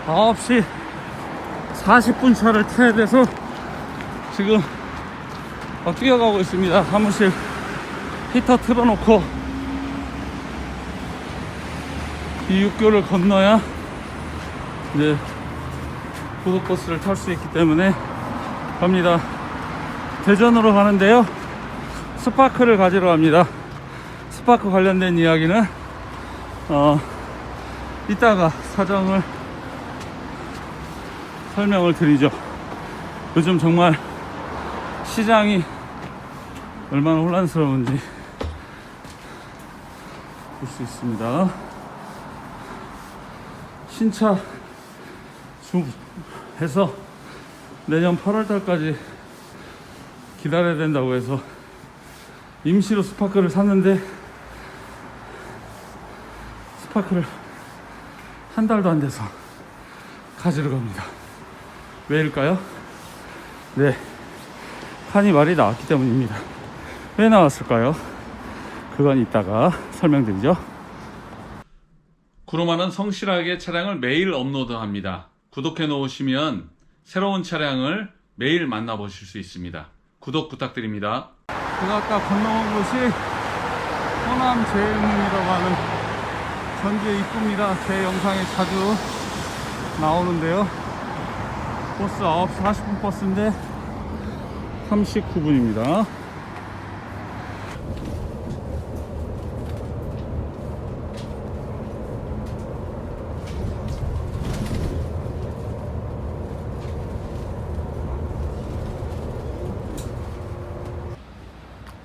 9시 40분 차를 타야 돼서 지금 뛰어가고 있습니다. 사무실 히터 틀어놓고 이 육교를 건너야 이제 고속버스를 탈 수 있기 때문에 갑니다. 대전으로 가는데요, 스파크를 가지러 갑니다. 스파크 관련된 이야기는 이따가 사정을 설명을 드리죠. 요즘 정말 시장이 얼마나 혼란스러운지 볼 수 있습니다. 신차 해서 내년 8월달까지 기다려야 된다고 해서 임시로 스파크를 샀는데 스파크를 한 달도 안 돼서 가지러 갑니다. 왜일까요? 네, 카니발이 나왔기 때문입니다. 왜 나왔을까요? 그건 이따가 설명드리죠. 구로마는 성실하게 차량을 매일 업로드합니다. 구독해 놓으시면 새로운 차량을 매일 만나보실 수 있습니다. 구독 부탁드립니다. 제가 아까 건너온 곳이 호남 제일문이라고 하는 전주의 입구입니다. 제 영상에 자주 나오는데요, 버스 9시 40분 버스인데 39분입니다.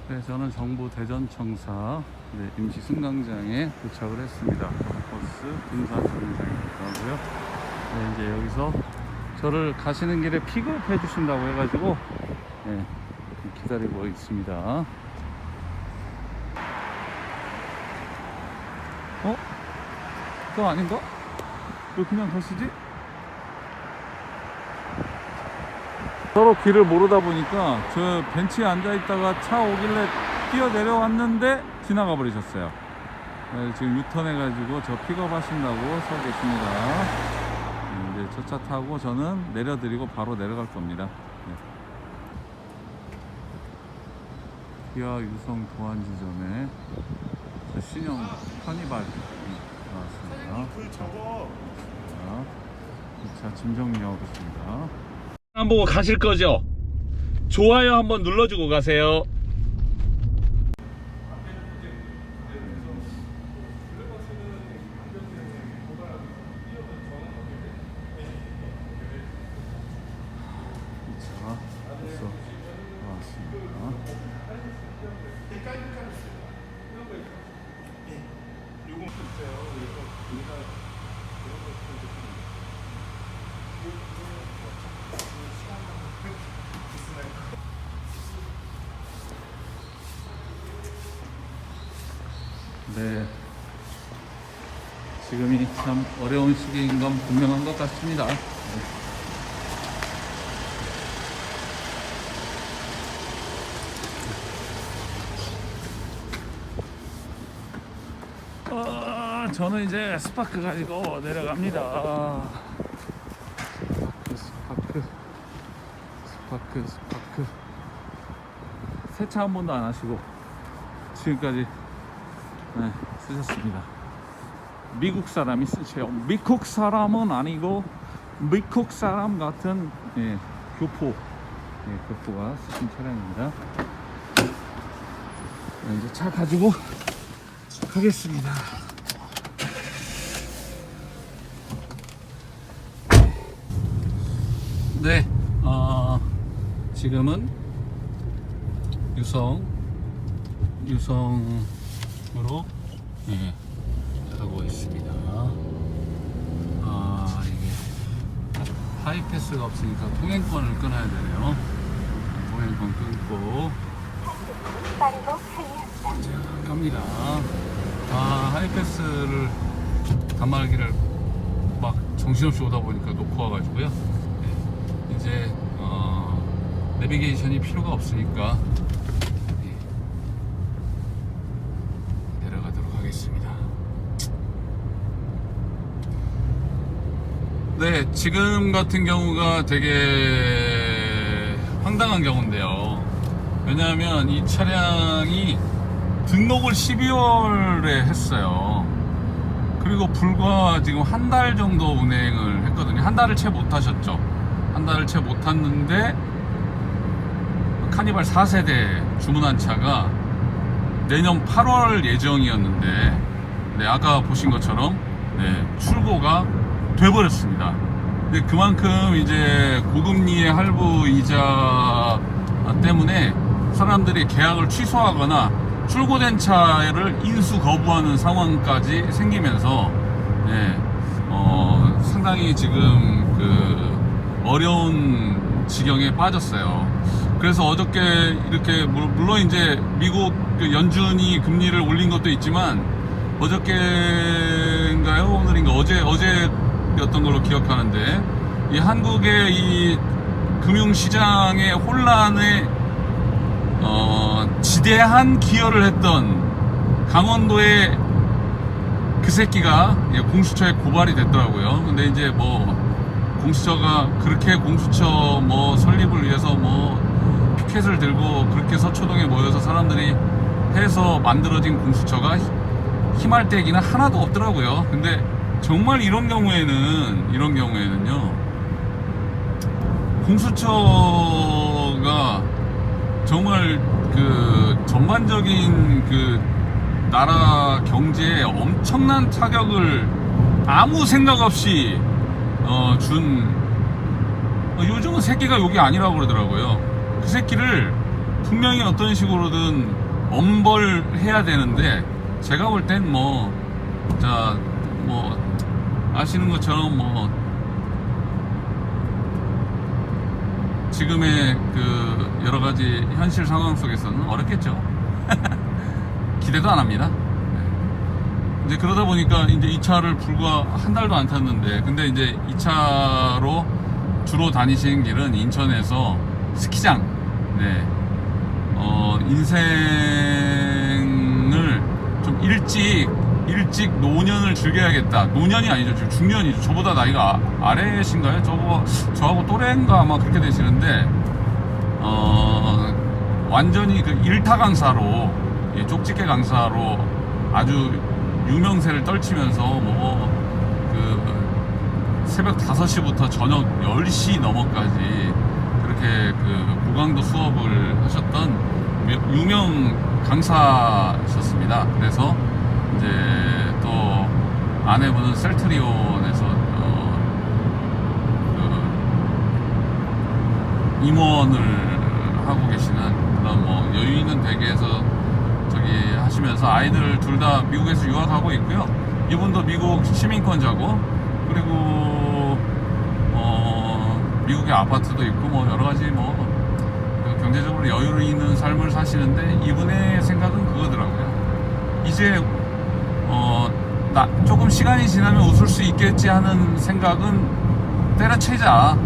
네, 저는 정부 대전청사 임시 승강장에 도착을 했습니다. 버스 분산 정류장이기도 하고요. 네, 이제 여기서 저를 가시는 길에 픽업해 주신다고 해가지고 네, 기다리고 있습니다. 그거 아닌가? 왜 그냥 가시지? 서로 길을 모르다 보니까 저 벤치에 앉아있다가 차 오길래 뛰어 내려왔는데 지나가 버리셨어요. 네, 지금 유턴해가지고 저 픽업하신다고 서 계십니다. 이제 저 차 타고 저는 내려드리고 바로 내려갈 겁니다. 네. 기아 유성 도안지점에 신형 카니발 나왔습니다. 자, 짐 정리하고 있습니다. 안 보고 가실 거죠? 좋아요 한번 눌러주고 가세요. 자, 벌써 나왔습니다. 네, 지금이 참 어려운 시기인 건 분명한 것 같습니다. 네. 저는 이제 스파크 가지고 내려갑니다. 스파크. 세차 한 번도 안 하시고 지금까지 쓰셨습니다. 미국 사람이 쓰세요. 미국 사람은 아니고 미국 사람 같은 교포가 쓰신 차량입니다. 이제 차 가지고 가겠습니다. 네, 지금은 유성으로 가고 있습니다. 이게 하이패스가 없으니까 통행권을 끊어야 되네요. 통행권 끊고 자, 갑니다. 하이패스를 단말기를 막 정신없이 오다 보니까 놓고 와가지고요. 이제 내비게이션이 필요가 없으니까 내려가도록 하겠습니다. 네, 지금 같은 경우가 되게 황당한 경우인데요. 왜냐하면 이 차량이 등록을 12월에 했어요. 그리고 불과 지금 한 달 정도 운행을 했거든요. 한 달을 채 못하셨죠. 한 달을 채 못탔는데 카니발 4세대 주문한 차가 내년 8월 예정이었는데, 네, 아까 보신 것처럼 네, 출고가 돼버렸습니다. 근데 그만큼 이제 고금리의 할부 이자 때문에 사람들이 계약을 취소하거나 출고된 차를 인수 거부하는 상황까지 생기면서 네, 상당히 지금 그 어려운 지경에 빠졌어요. 그래서 어저께 이렇게 물론 이제 미국 그 연준이 금리를 올린 것도 있지만 어저께인가요? 오늘인가? 어제였던 걸로 기억하는데 이 한국의 이 금융시장의 혼란에 지대한 기여를 했던 강원도의 그 새끼가 공수처에 고발이 됐더라고요. 근데 이제 뭐 공수처가 그렇게 공수처 뭐 설립을 위해서 뭐 피켓을 들고 그렇게 서초동에 모여서 사람들이 해서 만들어진 공수처가 힘할 때기는 하나도 없더라고요. 근데 정말 이런 경우에는요, 공수처가 정말 그 전반적인 그 나라 경제에 엄청난 타격을 아무 생각 없이 요즘은 새끼가 욕이 아니라고 그러더라고요. 그 새끼를 분명히 어떤 식으로든 엄벌해야 되는데, 제가 볼 땐 아시는 것처럼 지금의 그 여러 가지 현실 상황 속에서는 어렵겠죠. 기대도 안 합니다. 네. 이제 그러다 보니까 이제 이 차를 불과 한 달도 안 탔는데, 근데 이제 이 차로 주로 다니시는 길은 인천에서 스키장, 네, 인생을 좀 일찍 노년을 즐겨야겠다. 노년이 아니죠. 지금 중년이죠. 저보다 나이가 아래신가요? 저하고 또래인가 아마 그렇게 되시는데, 완전히 그 일타 강사로, 쪽집게 강사로 아주 유명세를 떨치면서 새벽 5시부터 저녁 10시 넘어까지 그렇게 그 고강도 수업을 하셨던 유명 강사셨습니다. 그래서 이제 또 아내분은 셀트리온에서 임원을 하고 계시는 그런 여유 있는 댁에서 하시면서 아이들 둘 다 미국에서 유학하고 있고요. 이분도 미국 시민권자고, 그리고 미국의 아파트도 있고 여러 가지 경제적으로 여유를 있는 삶을 사시는데, 이분의 생각은 그거더라고요. 이제 조금 시간이 지나면 웃을 수 있겠지 하는 생각은 때려치자.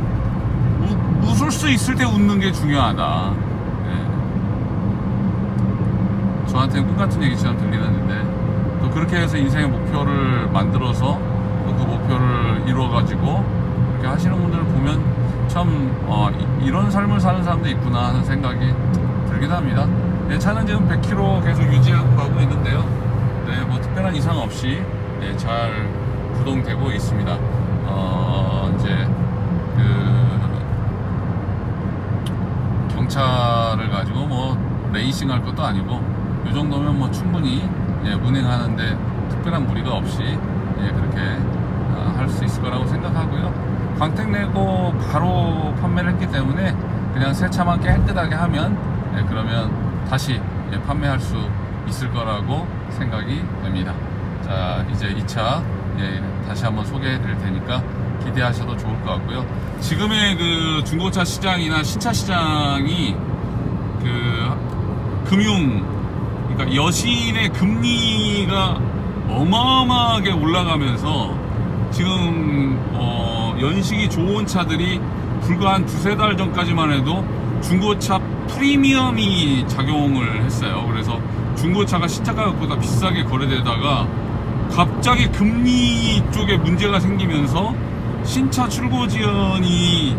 웃을 수 있을 때 웃는 게 중요하다. 네. 저한테는 꿈같은 얘기처럼 들리는데, 또 그렇게 해서 인생의 목표를 만들어서 또 그 목표를 이루어가지고 그렇게 하시는 분들을 보면 참 이런 삶을 사는 사람도 있구나 하는 생각이 들기도 합니다. 네, 차는 지금 100km 계속 유지하고 가고 있는데요. 네, 특별한 이상 없이 잘 구동되고 있습니다. 이제 경차를 가지고 레이싱 할 것도 아니고, 이 정도면 충분히 운행하는데 특별한 무리가 없이 그렇게 할 수 있을 거라고 생각하고요. 광택 내고 바로 판매를 했기 때문에 그냥 새 차만 깨끗하게 하면 그러면 다시 판매할 수 있을 거라고 생각이 됩니다. 자, 이제 이 차 다시 한번 소개해 드릴 테니까 기대하셔도 좋을 것 같고요. 지금의 그 중고차 시장이나 신차 시장이 그러니까 여신의 금리가 어마어마하게 올라가면서 지금 연식이 좋은 차들이 불과 한 2-3달 전까지만 해도 중고차 프리미엄이 작용을 했어요. 그래서 중고차가 신차 가격보다 비싸게 거래되다가 갑자기 금리 쪽에 문제가 생기면서 신차 출고 지연이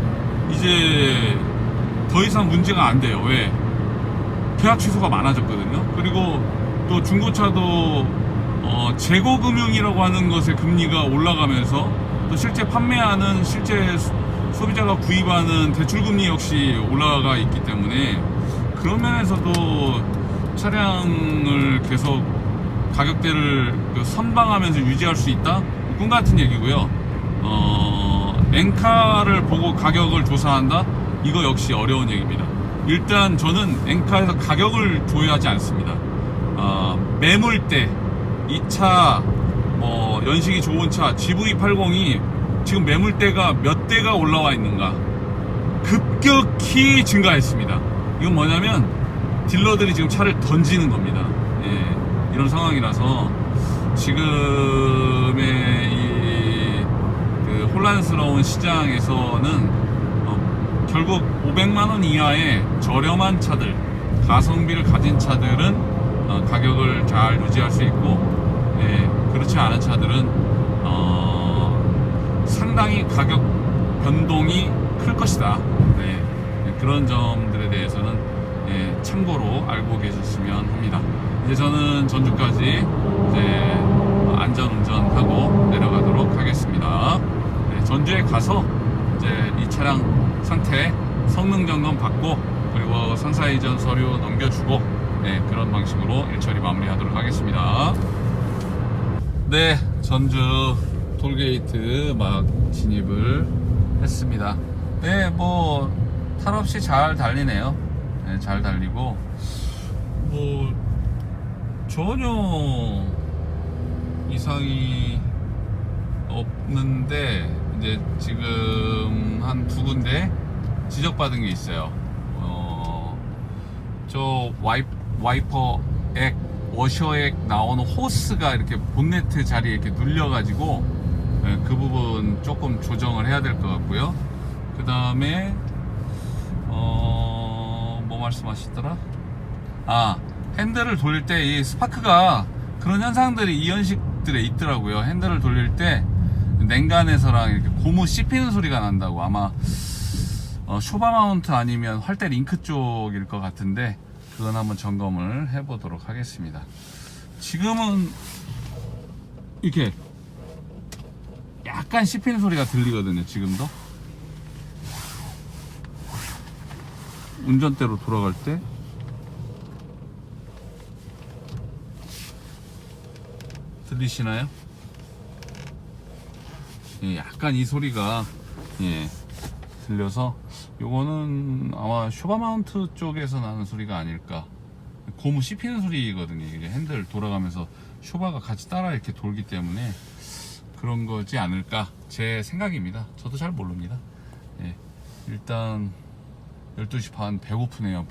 이제 더 이상 문제가 안 돼요. 왜? 계약 취소가 많아졌거든요. 그리고 또 중고차도 재고금융이라고 하는 것의 금리가 올라가면서 또 실제 판매하는 실제 소비자가 구입하는 대출금리 역시 올라가 있기 때문에 그런 면에서도 차량을 계속 가격대를 선방하면서 유지할 수 있다? 꿈 같은 얘기고요. 엔카를 보고 가격을 조사한다? 이거 역시 어려운 얘기입니다. 일단 저는 엔카에서 가격을 조회하지 않습니다. 매물대, 이 차, 연식이 좋은 차, GV80이 지금 매물대가 몇 대가 올라와 있는가? 급격히 증가했습니다. 이건 뭐냐면 딜러들이 지금 차를 던지는 겁니다. 예, 이런 상황이라서 지금의 이 혼란스러운 시장에서는 결국 500만원 이하의 저렴한 차들, 가성비를 가진 차들은 가격을 잘 유지할 수 있고, 예, 그렇지 않은 차들은 상당히 가격 변동이 클 것이다. 네, 그런 점들에 대해서는 예, 참고로 알고 계셨으면 합니다. 이제 저는 전주까지 이제 안전운전하고 내려가도록 하겠습니다. 네, 전주에 가서 이제 이 차량 상태 성능 점검 받고 그리고 상사 이전 서류 넘겨주고 네, 그런 방식으로 일처리 마무리하도록 하겠습니다. 네, 전주 톨게이트 막 진입을 했습니다. 네, 뭐 탈 없이 잘 달리네요. 네, 잘 달리고 뭐 전혀 이상이 없는데 이제 지금 한 두 군데 지적받은 게 있어요. 저 와이퍼 액, 워셔액 나오는 호스가 이렇게 본네트 자리에 이렇게 눌려가지고 그 부분 조금 조정을 해야 될 것 같고요. 그 다음에 뭐 말씀하시더라? 핸들을 돌릴 때 이 스파크가 그런 현상들이 이 연식들에 있더라고요. 핸들을 돌릴 때 냉간에서랑 이렇게 고무 씹히는 소리가 난다고. 아마 쇼바 마운트 아니면 활대 링크 쪽일 것 같은데 그건 한번 점검을 해보도록 하겠습니다. 지금은 이렇게 약간 씹히는 소리가 들리거든요. 지금도 운전대로 돌아갈 때 들리시나요? 예, 약간 이 소리가 예, 들려서 요거는 아마 쇼바 마운트 쪽에서 나는 소리가 아닐까. 고무 씹히는 소리거든요. 이게 핸들 돌아가면서 쇼바가 같이 따라 이렇게 돌기 때문에 그런 거지 않을까 제 생각입니다. 저도 잘 모릅니다. 예, 일단 12시 반 배고프네요.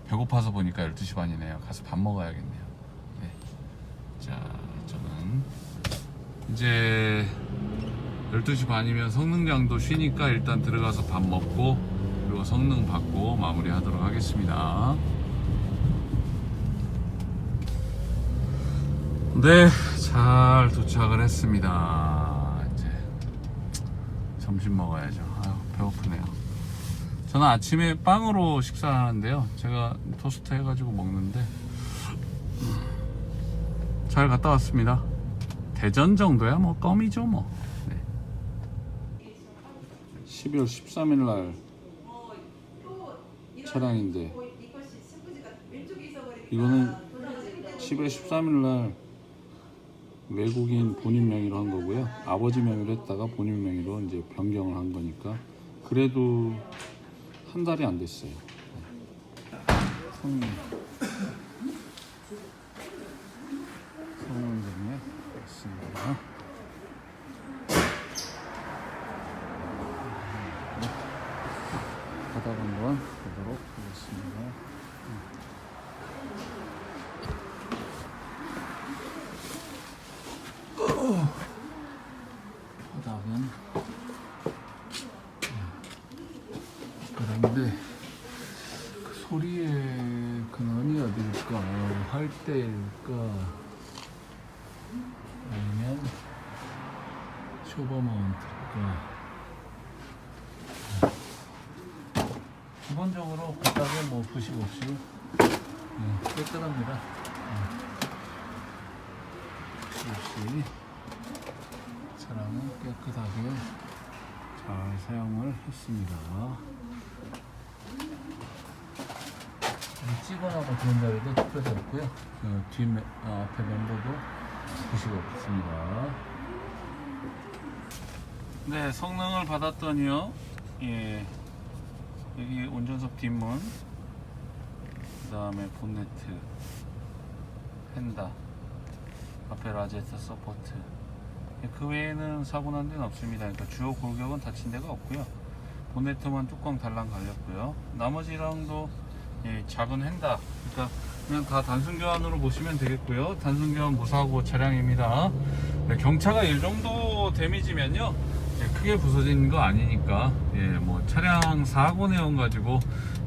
배고파서 보니까 12시 반이네요. 가서 밥 먹어야겠네요. 네. 자, 저는 이제 12시 반이면 성능장도 쉬니까 일단 들어가서 밥 먹고 그리고 성능 받고 마무리 하도록 하겠습니다. 네, 잘 도착을 했습니다. 이제 점심 먹어야죠. 아유, 배고프네요. 저는 아침에 빵으로 식사하는데요. 제가 토스트 해가지고 먹는데 잘 갔다 왔습니다. 대전 정도야 뭐 껌이죠 뭐. 네. 12월 13일 날 차량인데 이거는 12월 13일 날 외국인 본인 명의로 한 거고요. 아버지 명의로 했다가 본인 명의로 이제 변경을 한 거니까 그래도 한 달이 안 됐어요. 성능점에 있습니다. 바닥 한번 보도록 하겠습니다. 바닥은 그런데 그 소리의 근원이 어디일까? 활대일까? 아니면 쇼버 마운트일까? 기본적으로 바닥에 뭐 부식 없이 깨끗합니다. 부식 없이 차량은 깨끗하게 잘 사용을 했습니다. 찌거나고 그런 자리도 특별히 없고요. 앞에 멤버도 부식 없습니다. 네, 성능을 받았더니요. 예, 여기 운전석 뒷문, 그 다음에 본네트, 펜다, 앞에 라제트 서포트. 그 외에는 사고 난 데는 없습니다. 그러니까 주요 골격은 다친 데가 없고요. 본네트만 뚜껑 달랑 갈렸고요. 나머지랑도 작은 헨다. 그러니까 그냥 다 단순 교환으로 보시면 되겠고요. 단순 교환 무사고 차량입니다. 네, 경차가 이 정도 데미지면요, 크게 부서진 거 아니니까, 뭐 차량 사고 내용 가지고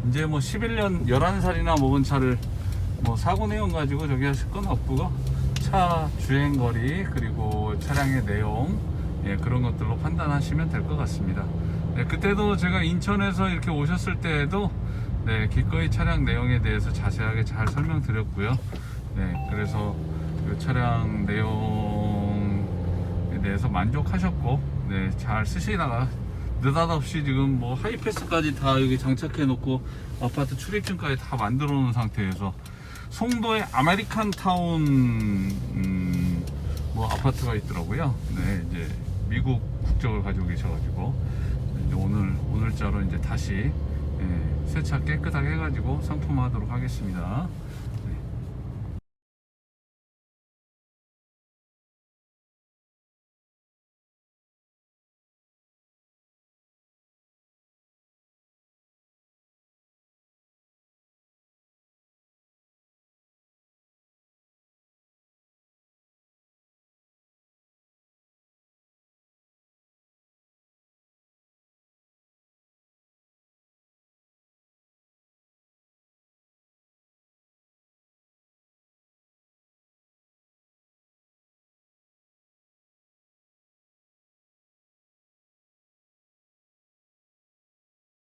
이제 뭐 11년 11살이나 먹은 차를 뭐 사고 내용 가지고 저기 하실 건 없고요. 차 주행거리 그리고 차량의 내용, 그런 것들로 판단하시면 될 것 같습니다. 네, 그때도 제가 인천에서 이렇게 오셨을 때에도 기꺼이 차량 내용에 대해서 자세하게 잘 설명드렸고요. 그래서 그 차량 내용에 대해서 만족하셨고, 잘 쓰시다가 느닷없이 지금 뭐 하이패스까지 다 여기 장착해 놓고 아파트 출입증까지 다 만들어 놓은 상태에서 송도에 아메리칸 타운 뭐 아파트가 있더라고요. 이제 미국 국적을 가지고 계셔가지고 이제 오늘자로 이제 다시 세차 깨끗하게 해가지고 상품화하도록 하겠습니다.